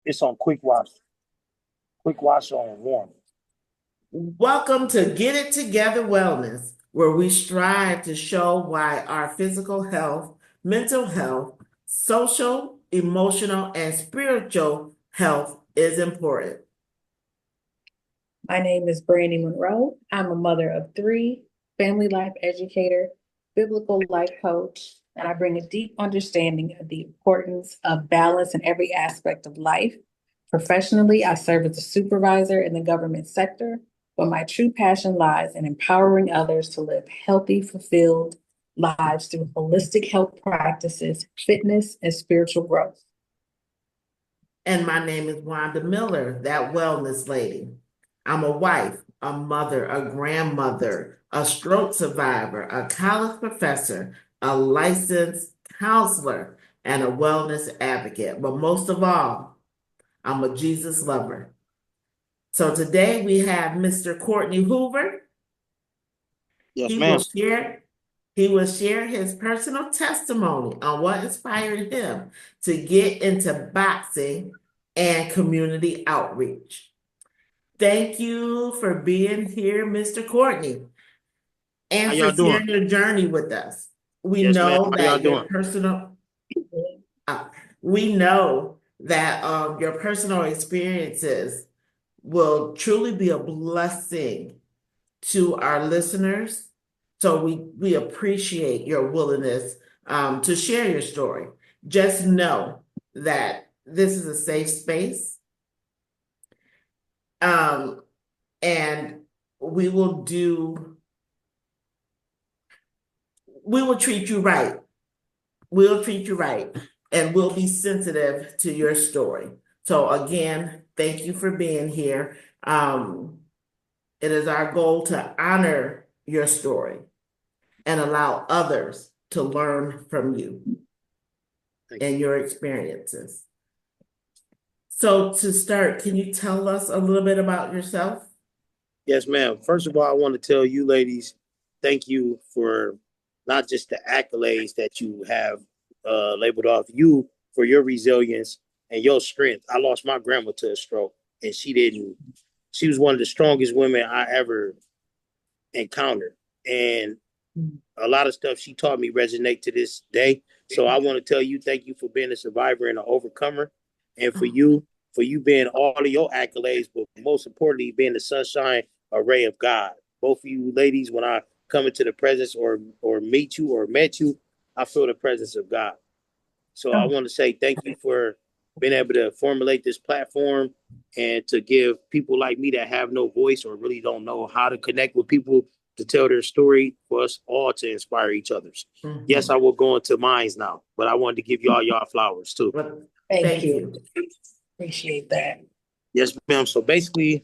It's on quick wash. Quick wash on warm. Welcome to Get It Together Wellness, where we strive to show why our physical health, mental health, social, emotional, and spiritual health is important. My name is Brandy Monroe. I'm a mother of three, family life educator, biblical life coach, and I bring a deep understanding of the importance of balance in every aspect of life. Professionally, I serve as a supervisor in the government sector, but my true passion lies in empowering others to live healthy, fulfilled lives through holistic health practices, fitness, and spiritual growth. And my name is Wanda Miller, that wellness lady. I'm a wife, a mother, a grandmother, a stroke survivor, a college professor, a licensed counselor, and a wellness advocate. But most of all, I'm a Jesus lover. So today we have Mr. Courtney Hoover. Yes, He ma'am. will share he will share his personal testimony on what inspired him to get into boxing and community outreach. Thank you for being here, Mr. Courtney, How and for y'all doing? sharing your journey with us. We Yes, ma'am. know How y'all that your doing? personal uh, we know that your personal experiences will truly be a blessing to our listeners. So we appreciate your willingness to share your story. Just know that this is a safe space, um, and we will do. We will treat you right. We'll treat you right, and we'll be sensitive to your story. So again, thank you for being here. It is our goal to honor your story and allow others to learn from you Thank and you. your experiences. So, to start, can you tell us a little bit about yourself? Yes, ma'am. First of all, I want to tell you ladies, thank you for not just the accolades that you have labeled off you for your resilience and your strength. I lost my grandma to a stroke, and she didn't. She was one of the strongest women I ever encountered, and a lot of stuff she taught me resonate to this day. So I want to tell you, thank you for being a survivor and an overcomer, and for you being all of your accolades, but most importantly, being the sunshine array of God. Both of you ladies, when I come into the presence or meet you or met you, I feel the presence of God. So I Oh, want to say thank you for being able to formulate this platform and to give people like me that have no voice or really don't know how to connect with people to tell their story for us all to inspire each other's. Yes, Mhm. I will go into mines now, but I wanted to give y'all flowers too. Well, thank thank you. you. Appreciate that. Yes, ma'am. So basically,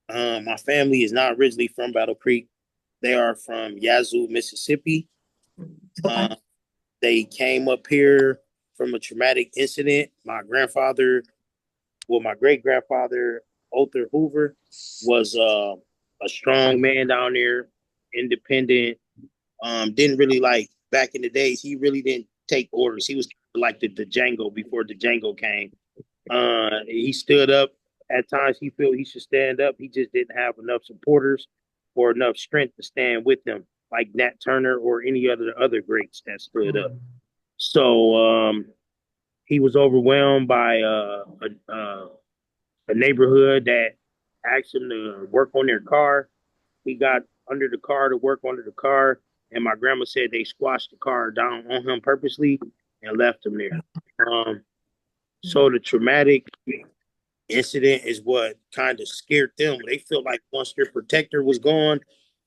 my family is not originally from Battle Creek. They are from Yazoo, Mississippi. Okay. Uh, they came up here from a traumatic incident. My great grandfather, Arthur Hoover, was a strong man down there, independent. Didn't really like back in the days. He really didn't take orders. He was like the Django before the Django came. He stood up at times. He felt he should stand up. He just didn't have enough supporters or enough strength to stand with him, like Nat Turner or any other greats that stood up. So he was overwhelmed by a neighborhood that asked him to work on their car. He got under the car to work under the car, and my grandma said they squashed the car down on him purposely and left him there. So the traumatic incident is what kind of scared them. They felt like once their protector was gone,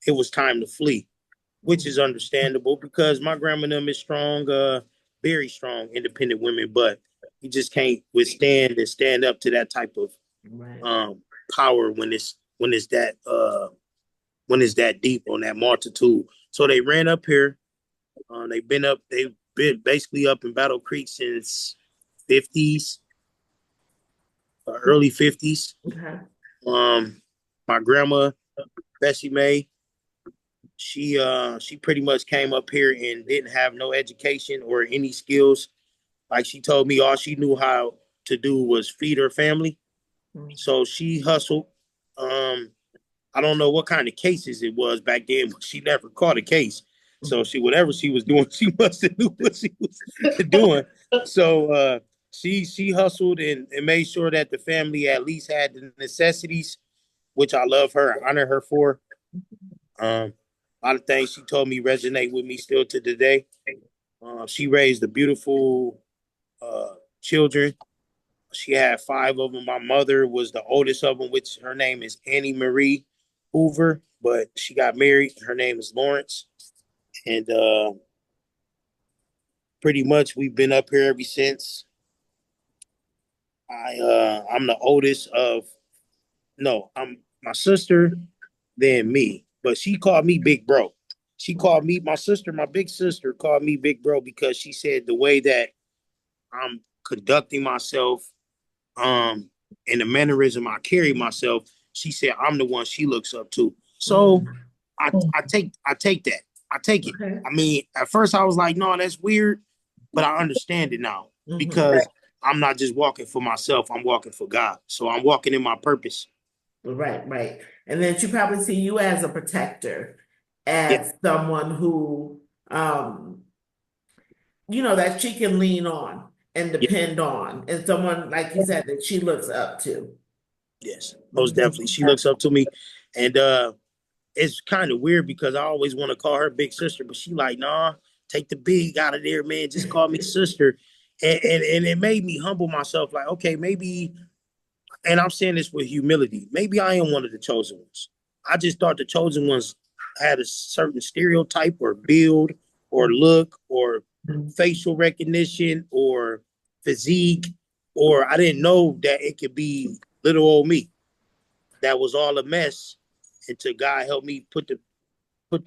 it was time to flee, which is understandable because my grandma and them is strong, very strong, independent women, but you just can't withstand and stand up to that type of Right. power when it's that deep on that multitude. So they ran up here. They've been basically up in Battle Creek since 50s, early 50s. Okay. Um, my grandma Bessie Mae, she pretty much came up here and didn't have no education or any skills. Like she told me, all she knew to do was feed her family. Mhm. So she hustled. I don't know what kind of cases it was back then, but she never caught a case. So she whatever she was doing, she must have knew what she was doing. So she hustled and made sure that the family at least had the necessities, which I love her, honor her for. A lot of things she told me resonate with me still to today. She raised a beautiful children. She had five of them. My mother was the oldest of them, which her name is Annie Marie Hoover, but she got married. Her name is Lawrence. And pretty much we've been up here ever since. I'm the oldest of no, I'm my sister, then me. But she called me Big Bro. She called me my sister, my big sister called me Big Bro because she said the way that I'm conducting myself, and the mannerism I carry myself, she said I'm the one she looks up to. So I take that. I take it. Okay. I mean, at first I was like, no, that's weird, but I understand it now because I'm not just walking for myself, I'm walking for God. So I'm walking in my purpose. Right, right. And then she probably see you as a protector, Yeah, as someone who, that she can lean on and yeah, depend on, and someone, like you said, that she looks up to. yes. Most Mhm. definitely. She looks up to me. And it's kind of weird because I always want to call her big sister, but she like, nah, take the big out of there, man. Just call me sister. And it made me humble myself, like, okay, maybe, and I'm saying this with humility, maybe I am one of the chosen ones. I just thought the chosen ones had a certain stereotype or build or look or facial recognition or physique, or I didn't know that it could be little old me that was all a mess until God helped me put the put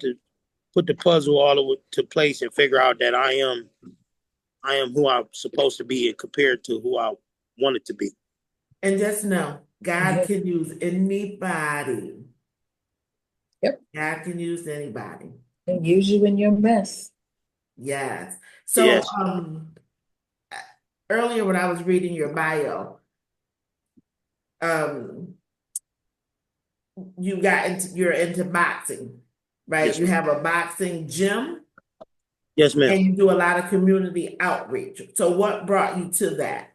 the puzzle all to place and figure out that I am who I'm supposed to be and compared to who I wanted to be. And just know, God can use anybody. Yep. God can use anybody. And use you in your mess. Yes. So, Yes, earlier when I was reading your bio, um, you're into boxing, right? yes, You ma'am. have a boxing gym Yes, ma'am. and you do a lot of community outreach. So what brought you to that?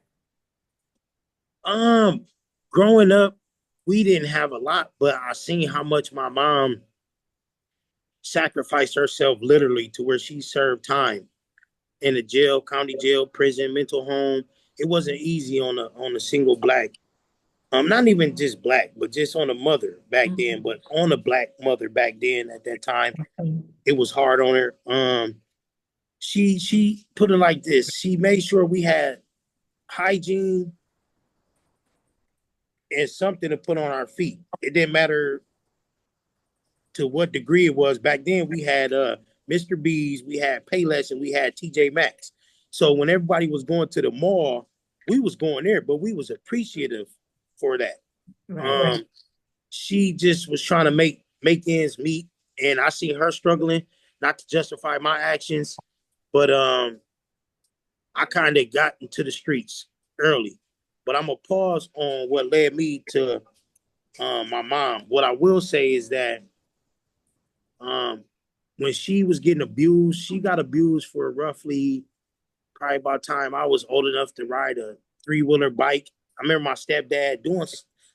Um, Growing up, we didn't have a lot, but I seen how much my mom sacrificed herself literally to where she served time in a jail, county jail, prison, mental home. It wasn't easy on a single black. Not even just black, but just on a mother back then, Mhm. but on a black mother back then at that time, it was hard on her. She put it like this. She made sure we had hygiene and something to put on our feet. It didn't matter to what degree it was. Back then we had Mr. B's, we had Payless, and we had TJ Maxx. So when everybody was going to the mall, we was going there, but we was appreciative for that. Right. Um, she just was trying to make ends meet, and I see her struggling. Not to justify my actions, but I kind of got into the streets early. But I'm gonna pause on what led me to my mom. What I will say is that um, when she was getting abused, she got abused for roughly probably about time I was old enough to ride a three-wheeler bike. I remember my stepdad doing.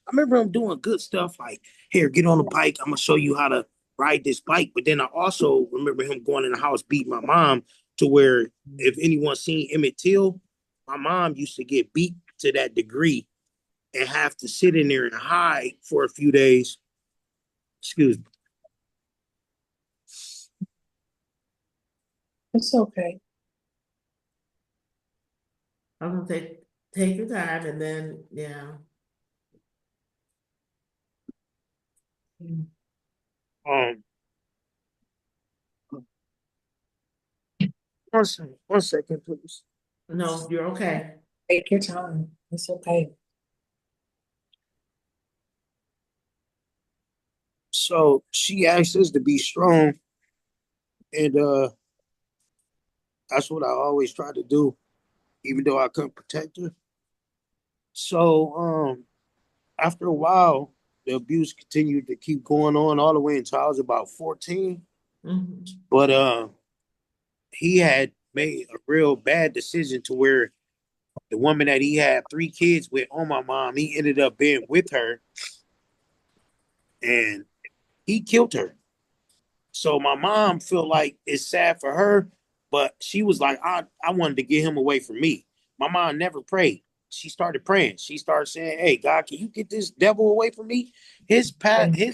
I remember him doing good stuff like, "Here, get on the bike. I'm gonna show you how to ride this bike." But then I also remember him going in the house beating my mom to where if anyone seen Emmett Till, my mom used to get beat to that degree and have to sit in there and hide for a few days. Excuse me. It's okay. I'm gonna take your time and then Um, one second, please. no, you're okay. Take your time. It's okay. So she asked us to be strong, and that's what I always try to do, even though I couldn't protect her. So after a while, the abuse continued to keep going on all the way until I was about 14. Mhm. But he had made a real bad decision to where the woman that he had 3 kids with on my mom, he ended up being with her and he killed her. So my mom felt like it's sad for her, but she was like, I wanted to get him away from me. My mom never prayed. She started praying. She started saying, "Hey, God, can you get this devil away from me?" His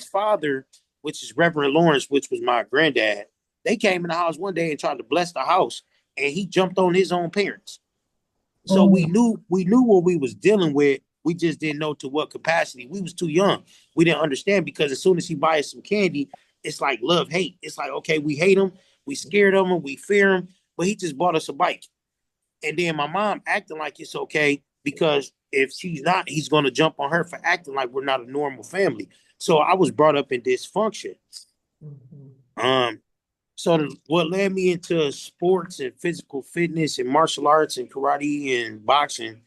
father, which is Reverend Lawrence, which was my granddad, they came in the house one day and tried to bless the house, and he jumped on his own parents. So we knew what we was dealing with. We just didn't know to what capacity. We was too young. We didn't understand because as soon as he buys some candy, it's like love hate. It's like, okay, we hate him, we scared of him, we fear him, but he just bought us a bike. And then my mom acting like it's okay because if she's not, he's gonna jump on her for acting like we're not a normal family. So I was brought up in dysfunction. Mhm. Um, what led me into sports and physical fitness and martial arts and karate and boxing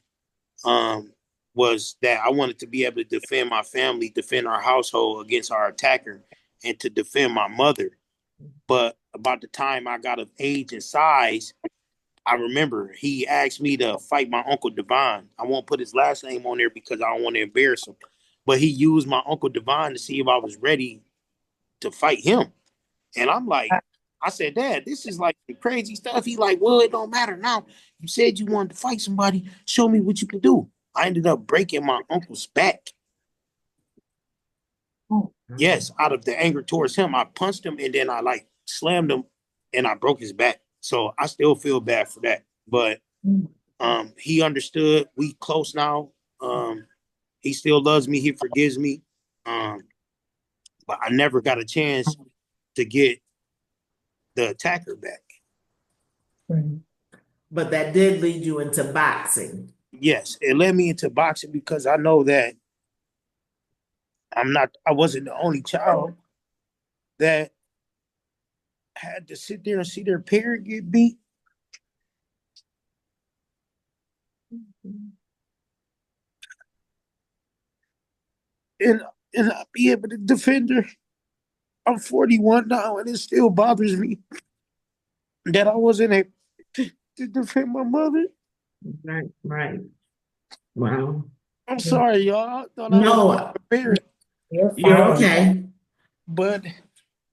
um, was that I wanted to be able to defend my family, defend our household against our attacker, and to defend my mother. But about the time I got of age and size, I remember he asked me to fight my uncle Devon. I won't put his last name on there because I don't want to embarrass him. But he used my uncle Devon to see if I was ready to fight him. And I'm like, I said, Dad, this is like crazy stuff. He like, well, it don't matter now. You said you wanted to fight somebody. Show me what you can do. I ended up breaking my uncle's back. Yes, out of the anger towards him, I punched him and then I like slammed him and I broke his back. So I still feel bad for that. But he understood. We close now. Um, he still loves me. He forgives me. Um, but I never got a chance to get the attacker back. But that did lead you into boxing. Yes, it led me into boxing because I know that I wasn't the only child that had to sit there and see their parent get beat. And and not be able to defend her. I'm 41 now, and it still bothers me that I wasn't able to defend my mother. Right, right. Wow. I'm sorry, y'all. I thought I was No, prepared, You're you're fine. okay. but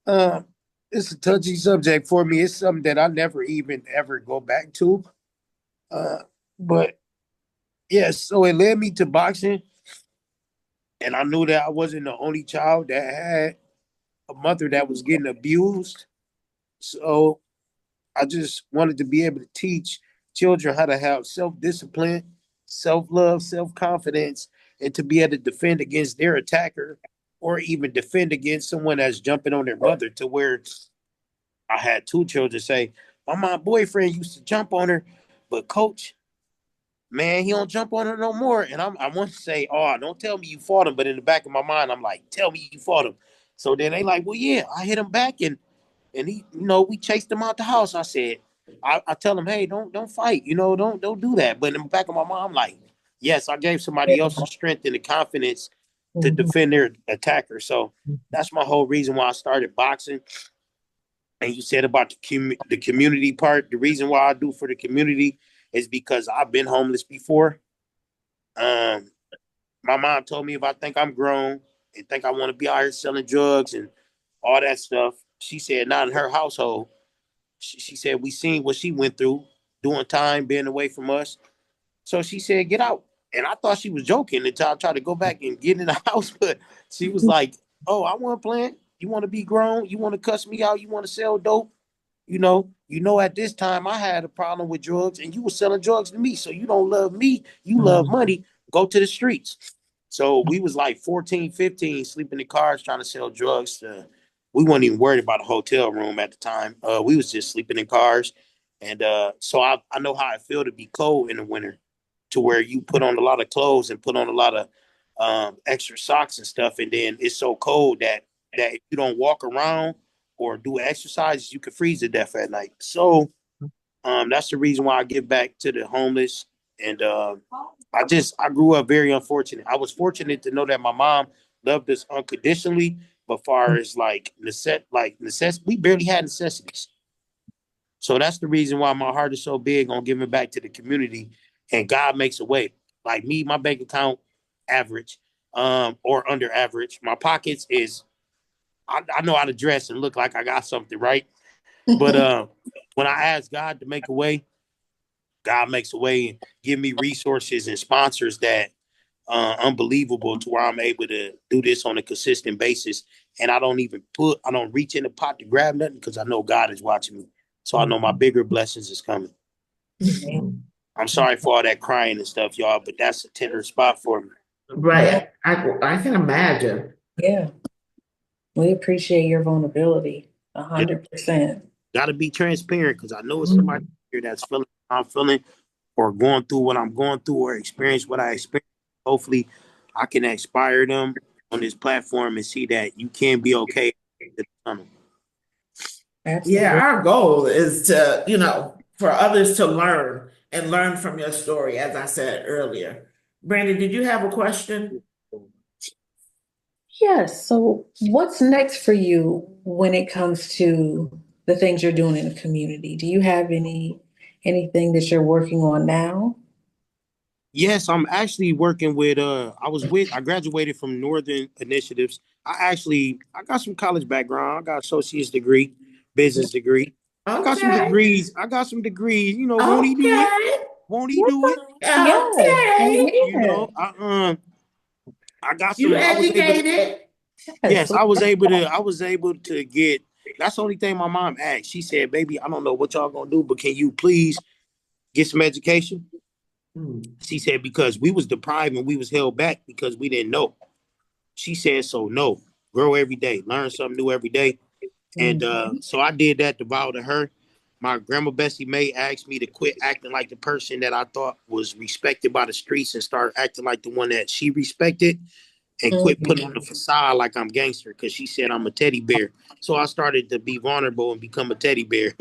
uh, it's a touchy subject for me. It's something that I never even ever go back to. Uh, but yes, so it led me to boxing, and I knew that I wasn't the only child that had a mother that was getting abused. So I just wanted to be able to teach children how to have self discipline, self love, self confidence, and to be able to defend against their attacker or even defend against someone that's jumping on their mother. To where I had 2 children say, my boyfriend used to jump on her, but coach, man, he don't jump on her no more. And I want to say, oh, don't tell me you fought him. But in the back of my mind, I'm like, tell me you fought him. So then they like, well, yeah, I hit him back and he, we chased him out the house. I said, I tell him, hey, don't fight, don't do that. But in the back of my mind, I'm like, yes, I gave somebody else the strength and the confidence to Mhm. defend their attacker. So that's my whole reason why I started boxing. And you said about the community part. The reason why I do for the community is because I've been homeless before. Um, my mom told me if I think I'm grown and think I want to be out here selling drugs and all that stuff, she said not in her household. She said we seen what she went through doing time, being away from us. So she said, get out. And I thought she was joking until I tried to go back and get in the house. But she was like, oh, I want to plan. You want to be grown? You want to cuss me out? You want to sell dope? At this time I had a problem with drugs and you were selling drugs to me. So you don't love me, you love Mhm. money, go to the streets. So we was like 14, 15, sleeping in cars trying to sell drugs we weren't even worried about a hotel room at the time. We was just sleeping in cars. And so I know how I feel to be cold in the winter to where you put on a lot of clothes and put on a lot of extra socks and stuff. And then it's so cold that if you don't walk around or do exercises, you can freeze to death at night. So that's the reason why I give back to the homeless and I grew up very unfortunate. I was fortunate to know that my mom loved us unconditionally, but far as like we barely had necessities. So that's the reason why my heart is so big on giving back to the community, and God makes a way. Like me, my bank account average, or under average. My pockets is I know how to dress and look like I got something, right? But when I ask God to make a way, God makes a way and give me resources and sponsors that unbelievable to where I'm able to do this on a consistent basis. And I don't reach in the pot to grab nothing because I know God is watching me. So I know my bigger blessings is coming. Mhm. I'm sorry for all that crying and stuff, y'all, but that's a tender spot for me. Right. I can imagine. Yeah, we appreciate your vulnerability Yeah. 100%. Got to be transparent because I know it's somebody Mhm. here that's feeling what I'm feeling or going through what I'm going through or experience what I experienced. Hopefully, I can inspire them on this platform and see that you can be okay. Yeah, Absolutely. our goal is to, for others to learn and learn from your story, as I said earlier. Brandon, did you have a question? Yes. So, what's next for you when it comes to the things you're doing in the community? Do you have anything that you're working on now? Yes, I'm actually working with I graduated from Northern Initiatives. I got some college background. I got associate's degree, business degree. I got some Okay. degrees. I got some degrees. Won't he do it? Okay. Won't he do it? Yes. Okay. Amen. I got You some I was able to educated. Yes. yes, I was able to get that's the only thing my mom asked. She said, "Baby, I don't know what y'all gonna do, but can you please get some education?" Mm, She said, because we was deprived and we was held back because we didn't know. She said, so no, grow every day, learn something new every day. And Mhm. so I did that to vow to her. My grandma Bessie May asked me to quit acting like the person that I thought was respected by the streets and start acting like the one that she respected and quit putting on the facade like I'm gangster because she said I'm a teddy bear. So I started to be vulnerable and become a teddy bear.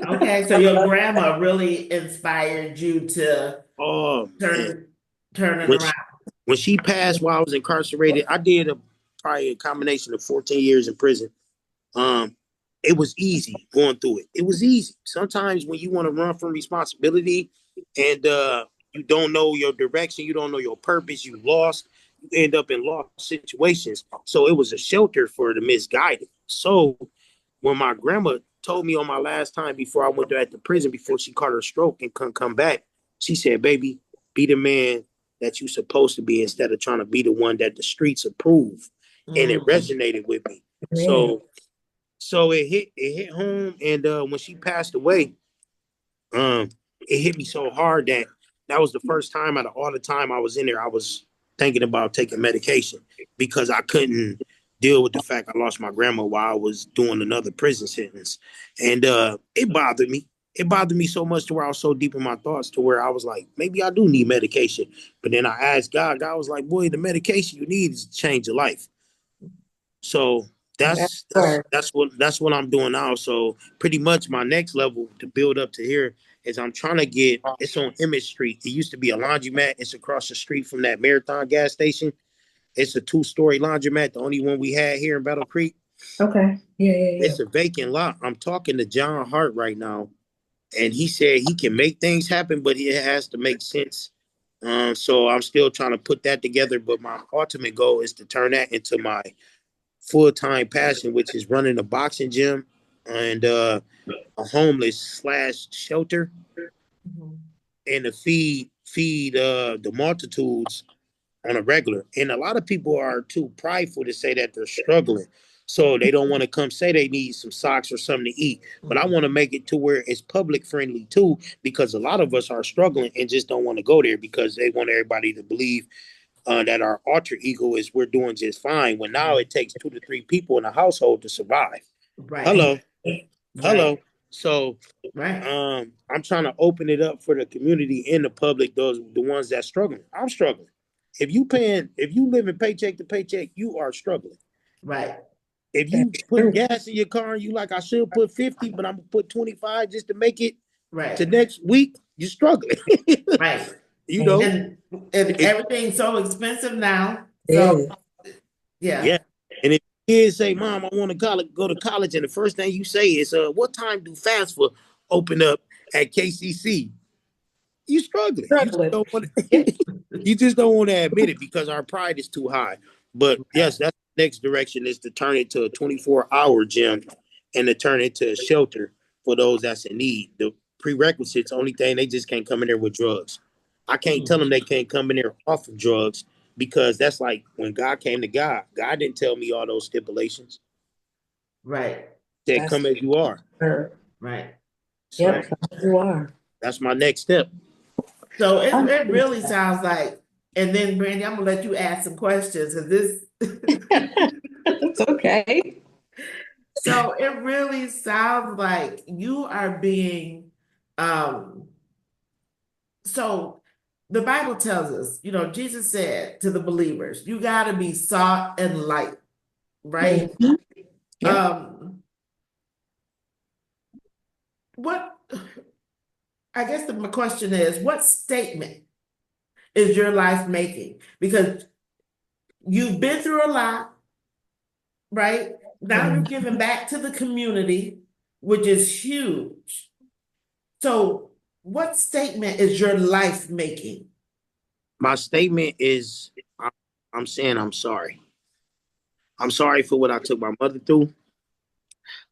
okay, so your grandma really inspired you to Oh man. turn turn it When around. when she passed while I was incarcerated, I did probably a combination of 14 years in prison. Um, it was easy going through it. It was easy. Sometimes when you want to run from responsibility and you don't know your direction, you don't know your purpose, you lost, you end up in lost situations. So it was a shelter for the misguided. So when my grandma told me on my last time before I went there at the prison, before she caught her stroke and couldn't come back, she said, baby, be the man that you're supposed to be instead of trying to be the one that the streets approve. And it Mm, resonated with me. Man. So it hit home, and when she passed away, um, it hit me so hard that that was the first time out of all the time I was in there, I was thinking about taking medication because I couldn't deal with the fact I lost my grandma while I was doing another prison sentence, and it bothered me. It bothered me so much to where I was so deep in my thoughts to where I was like, maybe I do need medication. But then I asked God. God was like, boy, the medication you need is to change your life. So That's that's that's right. that's what I'm doing now. So pretty much my next level to build up to here is I'm trying to get it's on Emmett Street. It used to be a laundromat. It's across the street from that Marathon gas station. It's a two-story laundromat, the only one we had here in Battle Creek. Okay. Yeah, yeah, yeah. It's a vacant lot. I'm talking to John Hart right now, and he said he can make things happen, but it has to make sense. So I'm still trying to put that together. But my ultimate goal is to turn that into my full-time passion, which is running a boxing gym and a homeless slash shelter, mhm. and to feed the multitudes on a regular. And a lot of people are too prideful to say that they're struggling. So they don't want to come say they need some socks or something to eat. But I Mm, want to make it to where it's public friendly too, because a lot of us are struggling and just don't want to go there because they want everybody to believe that our alter ego is we're doing just fine. When now it takes 2 to 3 people in a household to survive. right, Hello, right, hello. So right, I'm trying to open it up for the community and the public, those the ones that struggling. I'm struggling. If you living paycheck to paycheck, you are struggling. right, If you That's putting true. gas in your car and you like I should put 50, but I'm gonna put 25 just to make it to right, next week, you're struggling. right. You know, And it, everything's so expensive now. So Yeah. yeah. yeah. And if kids say, "Mom, I want to go to college," and the first thing you say is, "What time do fast food open up at KCC?" You struggling. You just Struggling. don't want. Yeah. You just don't want to admit it because our pride is too high. But Right. yes, that's the next direction is to turn it to a 24-hour gym and to turn it to a shelter for those that's in need. The prerequisites, only thing, they just can't come in there with drugs. I can't tell Mm, them they can't come in there off of drugs because that's like when God came to God. God didn't tell me all those stipulations. right. He said, That's "Come as you are." her. Right. So Yep. Right. You are. that's my next step. So I it see really sounds like, and then Brandy, I'm gonna let you ask some questions because this that. It's okay. so it really sounds like you are being um so the Bible tells us, Jesus said to the believers, you gotta be salt and light, right? Mhm. Yep. Um what I guess my question is, what statement is your life making? Because you've been through a lot, right? Now you're Mhm. giving back to the community, which is huge. So, what statement is your life making? My statement is, I- I'm saying I'm sorry. I'm sorry for what I took my mother through.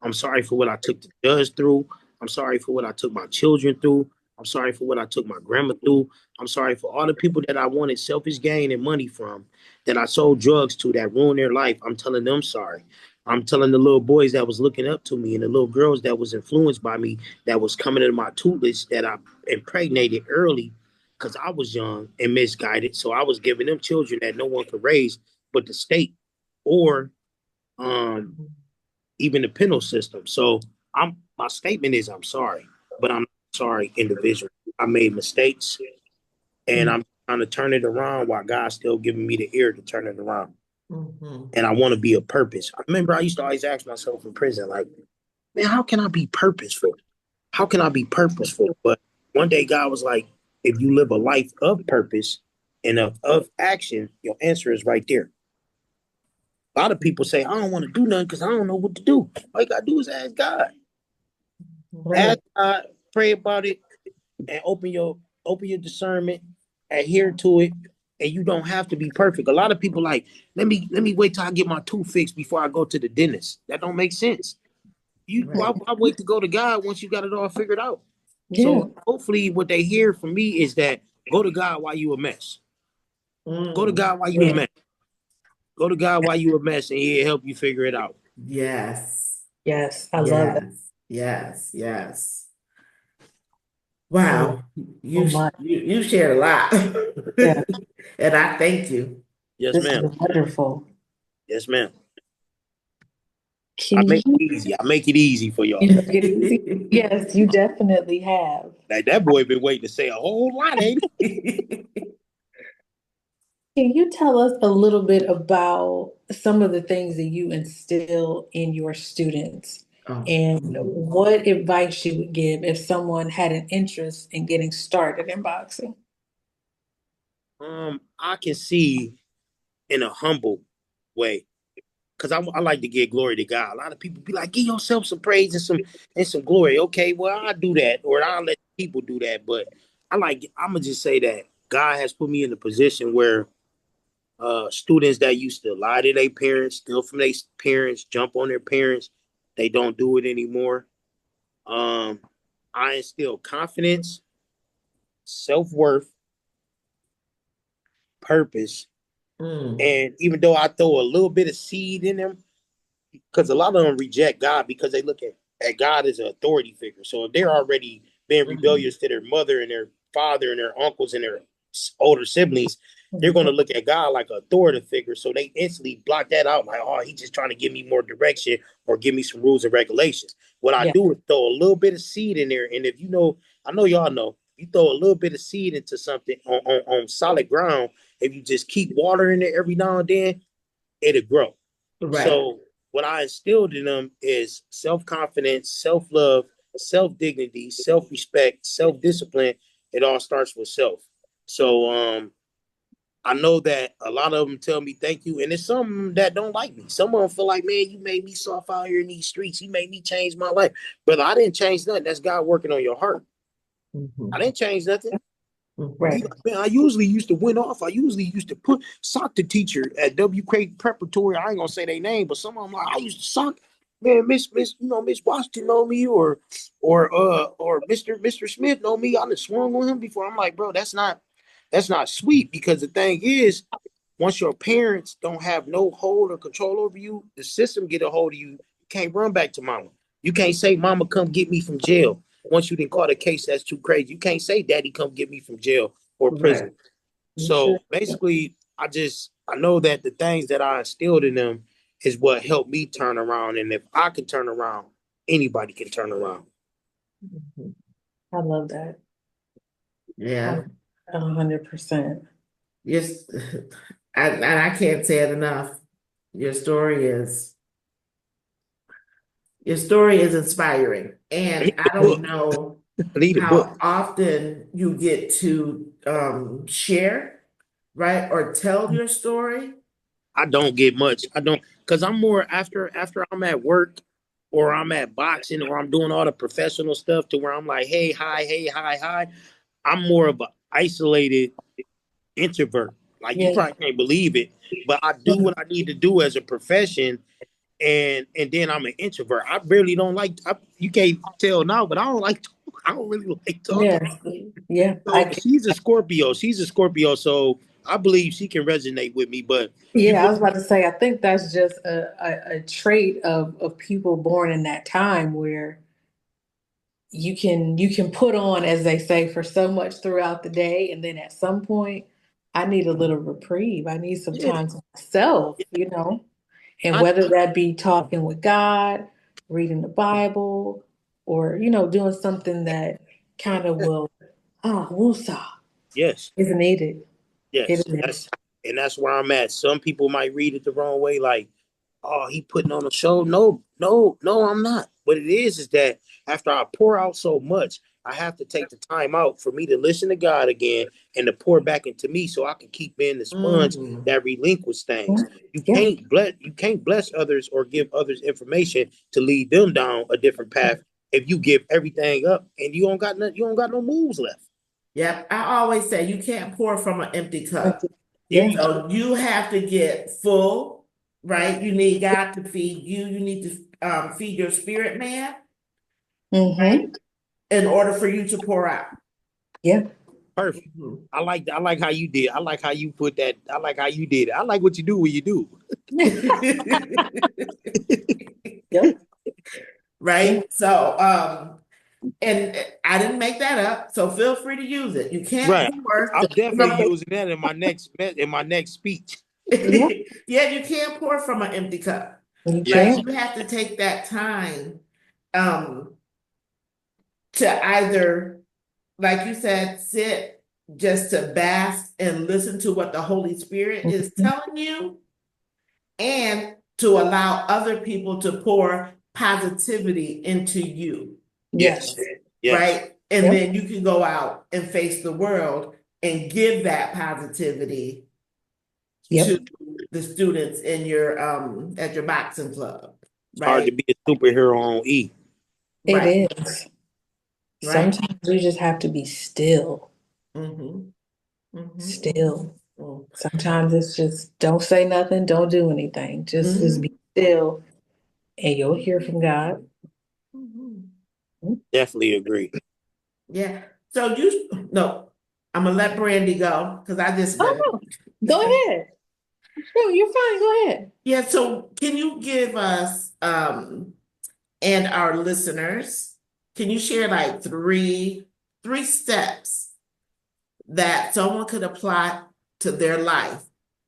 I'm sorry for what I took the judge through. I'm sorry for what I took my children through. I'm sorry for what I took my grandma through. I'm sorry for all the people that I wanted selfish gain and money from, that I sold drugs to, that ruined their life. I'm telling them sorry. I'm telling the little boys that was looking up to me and the little girls that was influenced by me, that was coming into my tutelage, that I impregnated early because I was young and misguided. So I was giving them children that no one could raise but the state or um even the penal system. So my statement is I'm sorry, but I'm sorry individually. I made mistakes and Mhm. I'm trying to turn it around while God's still giving me the ear to turn it around. Mhm. And I want to be a purpose. I remember I used to always ask myself in prison, like, man, how can I be purposeful? How can I be purposeful? But one day God was like, if you live a life of purpose and of action, your answer is right there. A lot of people say, I don't want to do nothing because I don't know what to do. All you gotta do is ask God. Ask Right. God, pray about it, and open your discernment, adhere to it, and you don't have to be perfect. A lot of people like, let me wait till I get my tooth fixed before I go to the dentist. That don't make sense. Right. Why wait to go to God once you got it all figured out? Yeah. So hopefully what they hear from me is that go to God while you a mess. Go to Mm. God while you a Yeah. mess. Go to God while you a mess and he'll help you figure it out. Yes. Yes. I love that Yes. Yes. Yes. so, Wow. so You much. you shared a lot. Yeah. And I thank you. Yes, This is ma'am. wonderful. Yes, ma'am. I Can make you, it easy. I make it easy for you y'all. know, get it easy? Yes, you definitely have. Like that boy been waiting to say a whole lot, ain't Can you tell us a little bit about some of the things that you instill in your students Oh. and what advice you would give if someone had an interest in getting started in boxing? I can see in a humble way, because I like to give glory to God. A lot of people be like, give yourself some praise and some glory. Okay, well I do that, or I'll let people do that. But I'm gonna just say that God has put me in a position where students that used to lie to their parents, steal from their parents, jump on their parents, they don't do it anymore. Um, I instill confidence, self worth, purpose, Mm. and even though I throw a little bit of seed in them, because a lot of them reject God because they look at God as an authority figure. So if they're already being Mm. rebellious to their mother and their father and their uncles and their older siblings, they're going to look at God like an authority figure. So they instantly block that out, like, oh, he's just trying to give me more direction or give me some rules and regulations. What I Yeah. do is throw a little bit of seed in there. And if you know, I know y'all know, you throw a little bit of seed into something on solid ground, if you just keep watering it every now and then, it'll grow. Right. So what I instilled in them is self-confidence, self-love, self-dignity, self-respect, self-discipline. It all starts with self. So I know that a lot of them tell me thank you, and it's some that don't like me. Some of them feel like, man, you made me soft out here in these streets. You made me change my life. Brother, I didn't change nothing. That's God working on your heart. I didn't change nothing. Right. You like, man, I usually used to win off. I usually used to put sock the teacher at WK Preparatory. I ain't gonna say their name, but some of them like I used to sock. Man, Miss Washington know me, or Mr. Smith know me. I done swung on him before. I'm like, bro, that's not sweet, because the thing is, once your parents don't have no hold or control over you, the system get a hold of you. You can't run back to mama. You can't say, mama, come get me from jail. Once you didn't caught a case that's too crazy, you can't say, daddy, come get me from jail or prison. Right. You sure? So basically, I know that the things that I instilled in them is what helped me turn around. And if I can turn around, anybody can turn around. I love that. Yeah. 100%. Yes. And I can't say it enough. Your story is inspiring. I And need I a don't book. know I need a book. how often you get to share, right? Or tell your story. I don't get much. I don't, because I'm more after I'm at work, or I'm at boxing, or I'm doing all the professional stuff to where I'm like, hey, hi, hey, hi, hi. I'm more of an isolated introvert. Like, you Yeah. probably can't believe it, but I do what I need to do as a profession, and then I'm an introvert. I really don't like. You can't tell now, but I don't like. I don't really like talking. Yes. Yeah. So she's a Scorpio. She's a Scorpio. So I believe she can resonate with me. But you Yeah, I put was about to say, I think that's just a trait of people born in that time where you can put on, as they say, for so much throughout the day, and then at some point, I need a little reprieve. I need some yeah. time to myself. And I, whether that be talking with God, reading the Bible, or doing something that kind of will woosah yes. is needed. It Yes, is. and that's where I'm at. Some people might read it the wrong way, like, "Oh, he putting on a show." No, no, no, I'm not. What it is that after I pour out so much, I have to take the time out for me to listen to God again and to pour back into me, so I can keep being the sponge Mhm. that relinquish things. Yeah. You can't bless others or give others information to lead them down a different path if you give everything up and you don't got no moves left. Yep. I always say you can't pour from an empty cup. There Yeah. you go. So you have to get full, right? You need God to feed you. You need to feed your spirit man, right? Mm-hmm. In order for you to pour out. Yeah. Perfect. Mhm. I like how you did. I like how you put that. I like how you did it. I like what you do when you do. Yep. Yeah. Right? So, and I didn't make that up, so feel free to use it. You can't Right. pour I'm definitely from using that in my next speech. Yep. yeah, you can't pour from an empty cup, You right? Yes. can. You have to take that time um to either, like you said, sit just to bask and listen to what the Holy Spirit is Mhm. telling you, and to allow other people to pour positivity into you, Yes. Yes. Yes. right? And Yep. then you can go out and face the world and give that positivity to Yep. the students in your at your boxing club, It's hard to right? be a superhero on E. It Right, is. right. Sometimes you just have to be still. Mm-hmm. Mm-hmm. Still. Sometimes it's just don't say nothing, don't do anything. Just be Mm-hmm. still, and you'll hear from God. Mm-hmm. Definitely agree. Yeah. So you no, I'm gonna let Brandy go because I just been. Oh, go ahead. No, you're fine. Go ahead. Yeah, so can you give us and our listeners, can you share like three steps that someone could apply to their life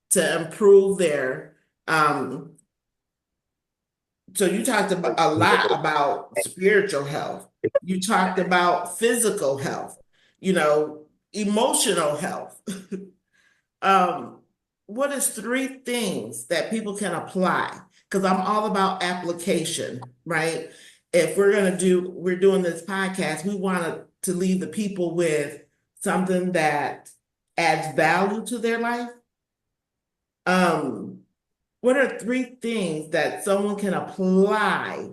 to improve their so you talked about a lot about spiritual health. You talked about physical health, you know, emotional health. um, what is three things that people can apply? Because I'm all about application, right? If we're doing this podcast, we want to leave the people with something that adds value to their life. What are 3 things that someone can apply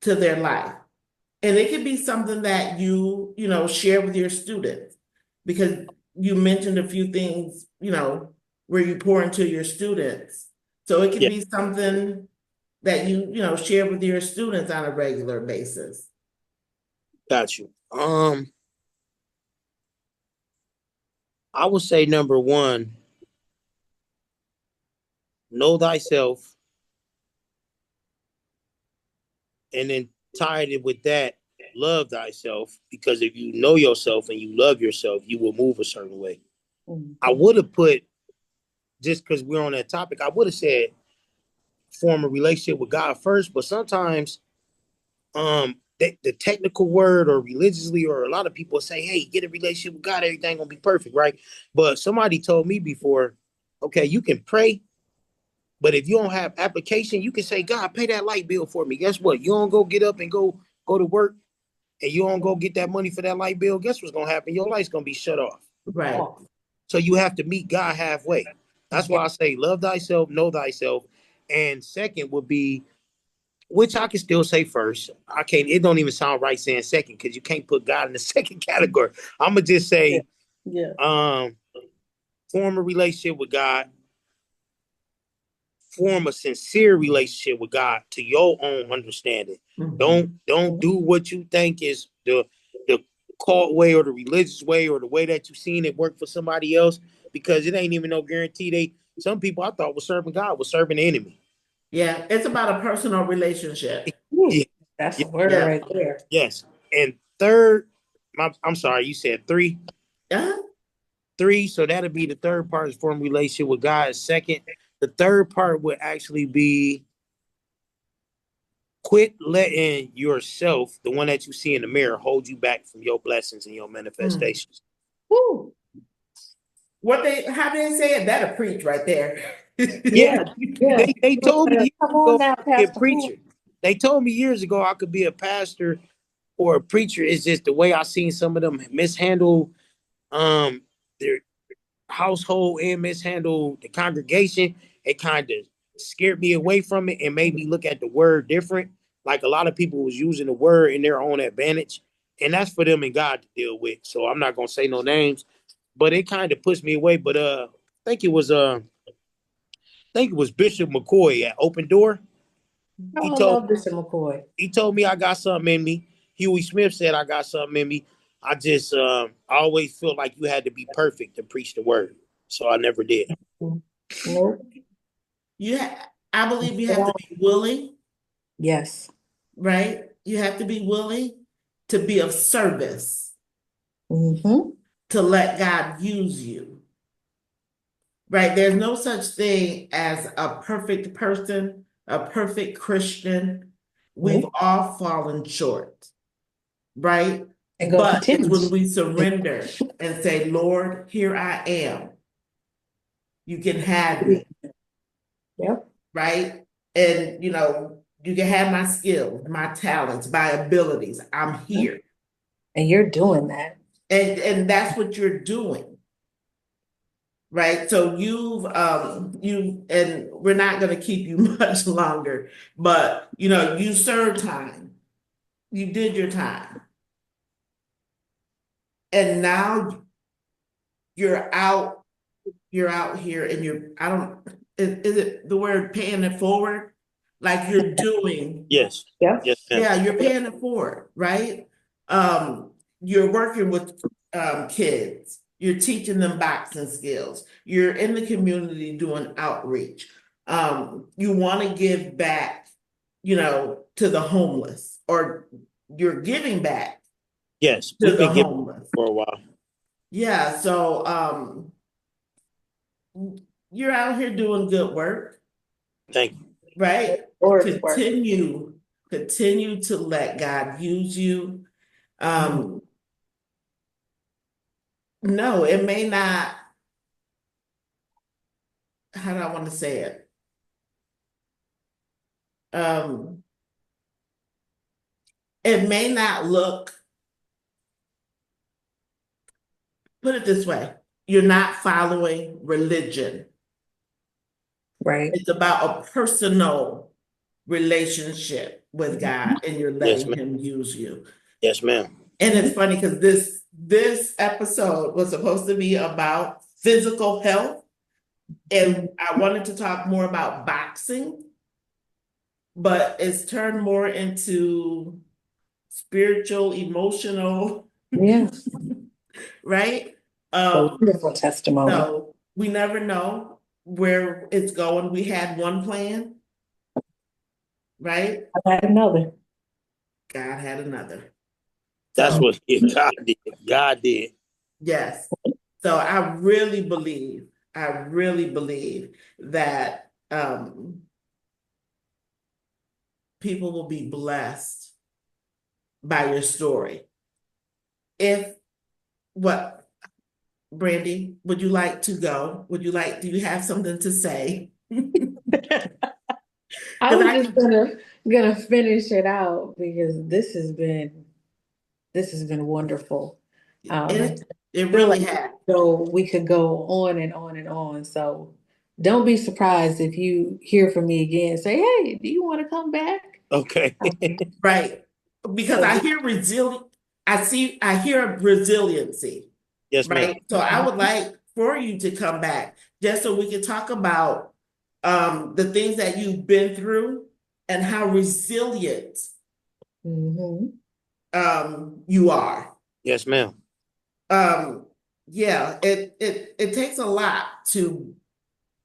to their life? And it could be something that you know, share with your students, because you mentioned a few things, you know, where you pour into your students. So it could Yeah, be something that you know, share with your students on a regular basis. got you. I would say number one, know thyself, and then tied it with that, love thyself. Because if you know yourself and you love yourself, you will move a certain way. I would have put, just because we're on that topic, I would have said form a relationship with God first. But sometimes, the technical word or religiously, or a lot of people say, "Hey, get a relationship with God, everything gonna be perfect," right? But somebody told me before, okay, you can pray, but if you don't have application, you can say, "God, pay that light bill for me." Guess what? You don't go get up and go to work, and you don't go get that money for that light bill. Guess what's gonna happen? Your light's gonna be shut off. Right. So you have to meet God halfway. That's why I say, love thyself, know thyself, and second would be, which I can still say first. I can't. It don't even sound right saying second, because you can't put God in the second category. I'm gonna just say, Yeah. form a relationship with God, form a sincere relationship with God to your own understanding. Don't do what you think is the cult way or the religious way or the way that you've seen it work for somebody else, because it ain't even no guarantee. Some people I thought was serving God was serving the enemy. Yeah, it's about a personal relationship. Yeah, That's yeah, a word Yeah. right there. yes. And third, I'm sorry, you said three. Uh-huh. Three, so that'll be the third part, is form relationship with God. Second, the third part would actually be quit letting yourself, the one that you see in the mirror, hold you back from your blessings and your manifestations. Woo. How do they say it? That'll preach right there. Yeah, Yeah, yeah. they told me years Come ago on now, I could be a Pastor Who. preacher. They told me years ago I could be a pastor or a preacher. It's just the way I seen some of them mishandle their household and mishandle the congregation. It kind of scared me away from it and made me look at the word different. Like a lot of people was using the word in their own advantage, and that's for them and God to deal with. So I'm not gonna say no names, but it kind of pushed me away. But I think it was Bishop McCoy at Open Door. He Oh, I told love Bishop McCoy. he told me I got something in me. Huey Smith said I got something in me. I just I always feel like you had to be perfect to preach the word, so I never did. Nope. I believe you have to be willing, Yes. right? You have to be willing to be of service, Mm-hmm. to let God use you, right? There's no such thing as a perfect person, a perfect Christian. We've Nope. all fallen short, right? And gonna But it's continue. when we surrender and say, Lord, here I am. You can have me, Yep. right? And you know, you can have my skills, my talents, my abilities. I'm here. And you're doing that. And that's what you're doing, right? So you and we're not going to keep you much longer, but you know, you served time. You did your time. And now you're out here and I don't, is it the word paying it forward? Like you're doing, Yes, Yep. yes, ma'am. yeah, you're paying it forward, right? You're working with kids, you're teaching them boxing skills, you're in the community doing outreach. You want to give back, you know, to the homeless, or you're giving back Yes, to we've the been giving homeless. for a while. Yeah, so you're out here doing good work, Thank you. right? Lord's work. Continue to let God use you. Um, no, it may not, how do I want to say it? Um, it may not look, put it this way, you're not following religion. Right. It's about a personal relationship with God, and you're Yes, letting ma'am. him use you. Yes, ma'am. And it's funny because this episode was supposed to be about physical health, and I wanted to talk more about boxing, but it's turned more into spiritual, emotional, Yeah. right? A wonderful testimony. So we never know where it's going. We had one plan, right? I had another. God had another. That's So what God did. God did. yes. So I really believe that people will be blessed by your story. If what, Brandy, would you like to go? Do you have something to say? I 'Cause was I just gonna finish it out because this has been wonderful. it, it Feel like really had. we could go on and on and on. So don't be surprised if you hear from me again. Say, hey, do you want to come back? Okay. Right. Because I hear I hear resiliency, Yes, ma'am. right? So I would like for you to come back just so we can talk about the things that you've been through and how resilient Mhm. you are. Yes, ma'am. Yeah, it takes a lot to,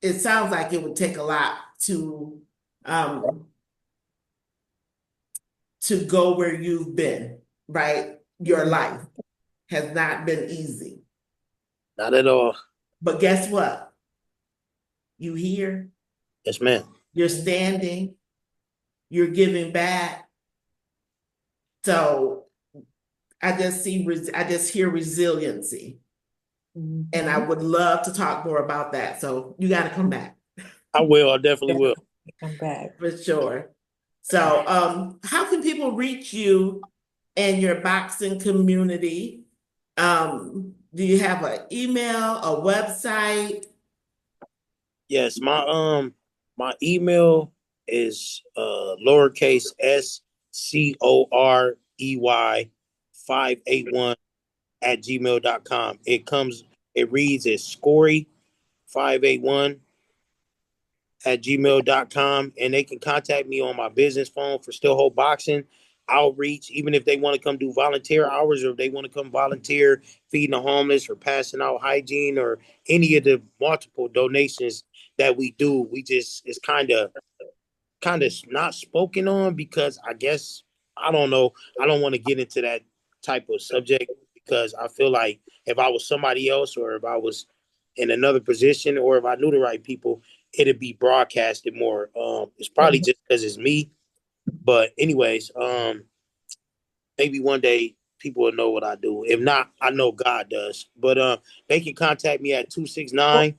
it sounds like it would take a lot um to go where you've been, right? Your life has not been easy. Not at all. But guess what? You here, Yes, ma'am. you're standing, you're giving back. So I just hear resiliency. And I Mhm. would love to talk more about that. So you got to come back I will. I definitely will. Come back. for sure. So how can people reach you and your boxing community? Do you have an email, a website? Yes, my email is lowercase SCOREY 581 at gmail.com. It reads as Scory 581 at gmail.com, and they can contact me on my business phone for Still Hold Boxing outreach, even if they want to come do volunteer hours, or if they want to come volunteer feeding the homeless or passing out hygiene or any of the multiple donations that we do. We just, it's kind of not spoken on because I guess, I don't know, I don't want to get into that type of subject because I feel like if I was somebody else, or if I was in another position, or if I knew the right people, it'd be broadcasted more. It's probably just because it's me, but anyways, maybe one day people will know what I do. If not, I know God does. But they can contact me at 269.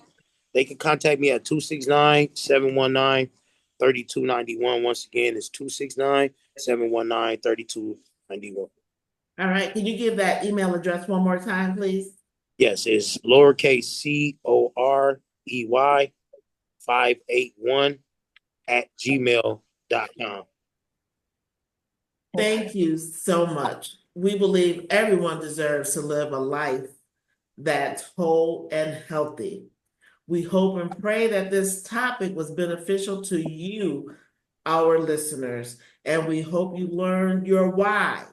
They can contact me at 269-719-3291. Once again, it's 269-719-3291. All right. Can you give that email address one more time, please? Yes, it's lowercase COREY 581 at gmail.com. Thank you so much. We believe everyone deserves to live a life that's whole and healthy. We hope and pray that this topic was beneficial to you, our listeners, and we hope you learned your why,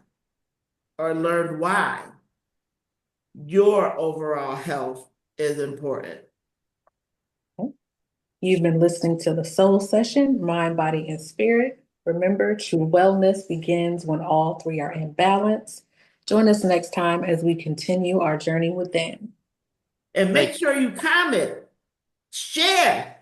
or learned why your overall health is important. You've been listening to the Soul Session, Mind, Body, and Spirit. Remember, true wellness begins when all three are in balance. Join us next time as we continue our journey within. And make sure you comment, share,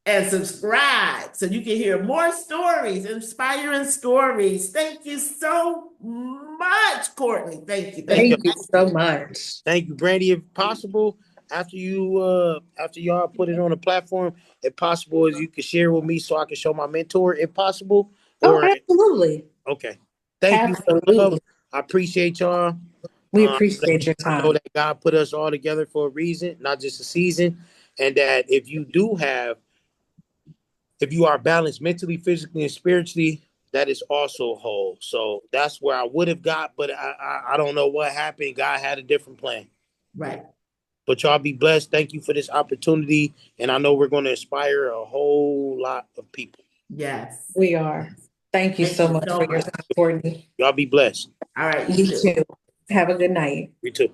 and subscribe so you can hear more stories, inspiring stories. Thank you so much, Courtney. Thank you. Thank Thank you. Thank you so much. Thank you, Brandy. If possible, after y'all put it on a platform, if possible, is you could share with me so I can show my mentor, if possible. Oh, Or absolutely. okay. Thank you. Love. Absolutely. I appreciate y'all. We appreciate your I know time. that God put us all together for a reason, not just a season, and that if you are balanced mentally, physically, and spiritually, that is also whole. So that's where I would have got, but I don't know what happened. God had a different plan. Right. But y'all be blessed. Thank you for this opportunity, and I know we're going to inspire a whole lot of people. Yes. We are. Thank you Thank so you much so for your much. time, Courtney. Y'all be blessed. All right, you You too. too. Have a good night. You too.